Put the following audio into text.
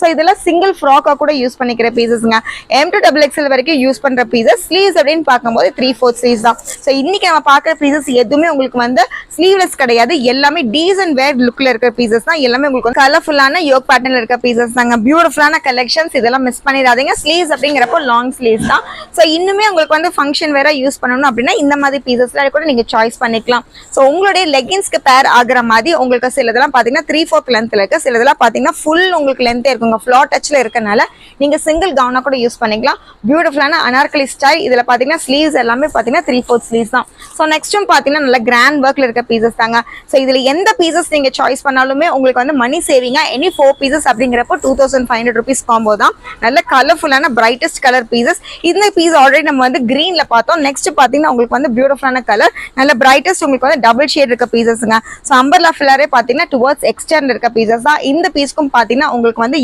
So இதெல்லாம் single ஃப்ராக்காக கூட use பண்ணிக்கிற பீசஸ்ங்க. M2XXL வரைக்கும் யூஸ் பண்ற பீசஸ். ஸ்லீவ்ஸ் அப்படின்னு பார்க்கும்போது 3/4 ஸ்லீவ்ஸ் தான். ஸோ இன்னைக்கு நம்ம பார்க்குற பீசஸ் எதுவுமே உங்களுக்கு வந்து ஸ்லீவ்லெஸ் கிடையாது. எல்லாமே டீசன்ட் வேர் லுக்ல இருக்கிற பீசஸ் தான். எல்லாமே உங்களுக்கு கலர்ஃபுல்லான யோக் பேட்டர்ன்ல இருக்க பீசஸ் தாங்க. பியூட்டிஃபுல்லான கலெக்ஷன்ஸ், இதெல்லாம் மிஸ் பண்ணிடாதீங்க. ஸ்லீவ்ஸ் அப்படிங்கிறப்போ லாங் ஸ்லீவ்ஸ் தான். ஸோ இன்னுமே உங்களுக்கு வந்து ஃபங்க்ஷன் வேற யூஸ் பண்ணணும் அப்படின்னா இந்த மாதிரி பீசஸ்லாம் கூட நீங்க சாய்ஸ் பண்ணிக்கலாம். ஸோ உங்களுடைய லெகின்ஸ்க்கு பேர் ஆகிற மாதிரி உங்களுக்கு சிலதெல்லாம் பார்த்தீங்கன்னா 3/4 லென்த்ல இருக்கு. சிலதெல்லாம் பார்த்தீங்கன்னா ஃபுல் உங்களுக்கு லென்த்தே இருக்குங்க. ஃப்ளார் டச்ல இருக்கனால நீங்க சிங்கிள் கவுனா கூட யூஸ் பண்ணிக்கலாம். பியூட்டிஃபுல்லான அனார்கலி ஸ்டைல். இதுல பாத்தீங்கன்னா ஸ்லீவ்ஸ் எல்லாமே பாத்தீங்கன்னா 3/4 ஸ்லீவ்ஸ் தான். ஸோ நெக்ஸ்ட்டும் பாத்தீங்கன்னா நல்ல கிராண்ட் ஒர்க்ல இருக்க பீசஸ் தாங்க. ஸோ இதுல எந்த பீசஸ் நீங்க சாய்ஸ் பண்ணாலுமே உங்களுக்கு வந்து மணி சேவிங்கா. எனி 4 பீசஸ் அப்படிங்கிறப்போ 2500 rupees காம்போ தான். நல்ல கலர்ஃபுல்லான பிரைட்டஸ்ட் கலர் பீசஸ். இந்த பீஸ் ஆல்ரெடி நம்ம வந்து கிரீன்ல பார்த்தோம். நெக்ஸ்ட் பாத்தீங்கன்னா உங்களுக்கு வந்து பியூட்டிஃபுல்லான கலர், நல்ல பிரைட்டஸ்ட் உங்களுக்கு வந்து டபுள் ஷேட் இருக்க பீசஸ்ங்க. ஸோ அம்பர்லா ஃபில்லரே பாத்தீங்கன்னா டுவர்ட்ஸ் எக்ஸ்டர்ன் இருக்க பீசஸ் தான். இந்த பீஸ்க்கும் பாத்தீங்கன்னா உங்களுக்கு வந்து